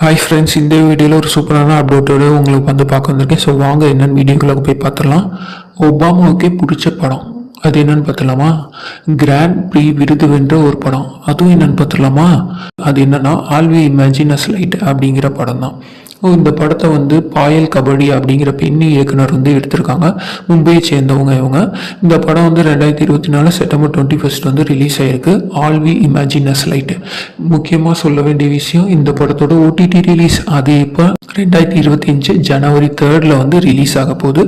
Hi friends, இந்த வீடியோவில் ஒரு சூப்பரான அப்டேட்டோடு உங்களுக்கு வந்து பார்க்க வந்திருக்கேன். ஸோ வாங்க என்னென்னு வீடியோக்குள்ளே போய் பார்த்துடலாம். ஒபாமாவுக்கே பிடிச்ச படம் அது என்னென்னு பார்த்துடலாமா? கிராண்ட் ப்ரீ விருது வென்ற ஒரு படம், அதுவும் என்னென்னு பார்த்துடலாமா? அது என்னென்னா all we imagine as light அப்படிங்கிற படம் தான். இந்த படத்தை வந்து பாயல் கபடி அப்படிங்கிற பெண்ணி இயக்குனர் வந்து எடுத்திருக்காங்க. மும்பையை சேர்ந்தவங்க இவங்க. இந்த படம் வந்து 2024 செப்டம்பர் 21 வந்து ரிலீஸ் ஆயிருக்கு. All we imagine as light. முக்கியமாக சொல்ல வேண்டிய விஷயம், இந்த படத்தோட ஓடிடி ரிலீஸ் அது இப்போ 2025 ஜனவரி 3 வந்து ரிலீஸ் ஆக போகுது.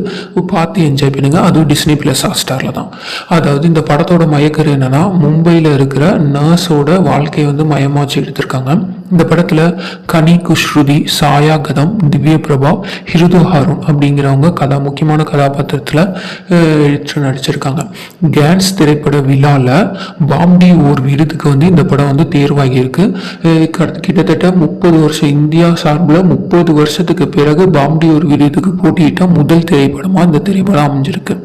பார்த்து என்ஜாய் பண்ணுங்க. அதுவும் டிஸ்னி பிளஸ் ஹாட்ஸ்டாரில் தான். அதாவது இந்த படத்தோட மயக்கரு என்னன்னா, மும்பையில் இருக்கிற நர்ஸோட வாழ்க்கையை வந்து மையமாச்சு எடுத்திருக்காங்க. இந்த படத்தில் கனி குஷ்ருதி, சாயா கதம், திவ்ய பிரபா, ஹிருது ஹாரூன் அப்படிங்கிறவங்க முக்கியமான கதாபாத்திரத்தில் நடிச்சிருக்காங்க. கேன்ஸ் திரைப்பட விழாவில் பாம்டி ஓர் விருதுக்கு வந்து இந்த படம் வந்து தேர்வாகியிருக்கு. கிட்டத்தட்ட 30 வருஷம் இந்தியா சார்பில் 30 வருஷத்துக்கு பிறகு பாம்டி ஓர் விருதுக்கு போட்டியிட்ட முதல் திரைப்படமாக இந்த திரைப்படம் அமைஞ்சிருக்கு.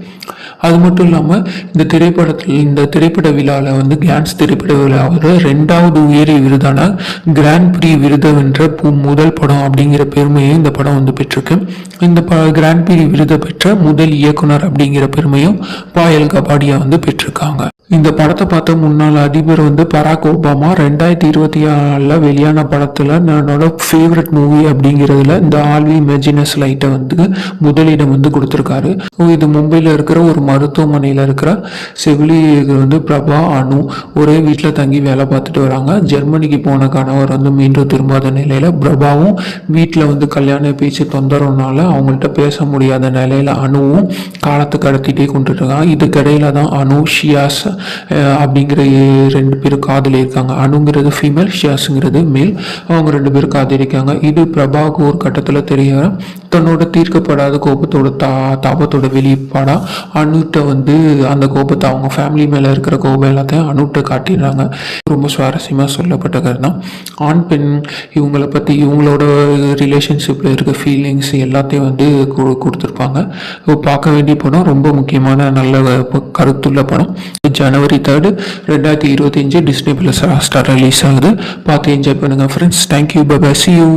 அது மட்டும் இல்லாமல் இந்த திரைப்பட விழாவில் வந்து கேன்ஸ் திரைப்பட விழாவில் 2வது உயரிய விருதான கிராண்ட் ப்ரீ விருது வென்ற முதல் படம் அப்படிங்கிற பெருமையும் இந்த படம் வந்து பெற்றிருக்கு. இந்த கிராண்ட் ப்ரீ விருதை பெற்ற முதல் இயக்குனர் அப்படிங்கிற பெருமையும் பாயல் கபாடியா வந்து பெற்றிருக்காங்க. இந்த படத்தை பார்த்த முன்னாள் அதிபர் வந்து பராக் ஒபாமா 2024 வெளியான படத்தில் என்னோட ஃபேவரட் மூவி அப்படிங்கிறதுல இந்த ஆல் வி இமேஜினஸ் லைட்டை வந்து முதலிடம் வந்து கொடுத்துருக்காரு. இது மும்பையில் இருக்கிற ஒரு மருத்துவமனையில் இருக்கிற செவிலியர்கள் வந்து பிரபா, அனு ஒரே வீட்டில் தங்கி வேலை பார்த்துட்டு வராங்க. ஜெர்மனிக்கு போன கணவர் வந்து மீண்டும் திரும்பாத நிலையில், பிரபாவும் வீட்டில் வந்து கல்யாண பேச்சு தொந்தரவுனால அவங்கள்ட்ட பேச முடியாத நிலையில் அணுவும் காலத்தை கடத்திட்டே கொண்டுட்டு இருக்காங்க. இதுக்கிடையில தான் அனு ஷியாஸ் அப்படிங்கிற 2 பேரும் காதலிருக்காங்க. அணுங்கிறது ஃபீமேல், ஷியாஸுங்கிறது மேல். அவங்க 2 பேரும் காதலிருக்காங்க. இது பிரபாவுக்கு ஒரு கட்டத்தில் தெரிய தன்னோட தீர்க்கப்படாத கோபத்தோட தாபத்தோட வெளிப்பாடா அணுட்ட வந்து அந்த கோபத்தை, அவங்க ஃபேமிலி மேலே இருக்கிற கோபம் எல்லாத்தையும் அணுட்ட காட்டிடுறாங்க. ரொம்ப சுவாரஸ்யமாக சொல்லப்பட்ட கருதான். ஆண் பெண் இவங்களை பற்றி, இவங்களோட ரிலேஷன்ஷிப்பில் இருக்க ஃபீலிங்ஸ் எல்லாத்தையும் வந்து கொடுத்துருப்பாங்க. பார்க்க வேண்டிய படம், ரொம்ப முக்கியமான நல்ல கருத்துள்ள படம். ஜனவரி 3 2025 டிஸ்னி பிளஸ் ஹாட்ஸ்டார் ரிலீஸ் ஆகுது. பார்த்து என்ஜாய் பண்ணுங்கள் friends. Thank you, bye bye, see you.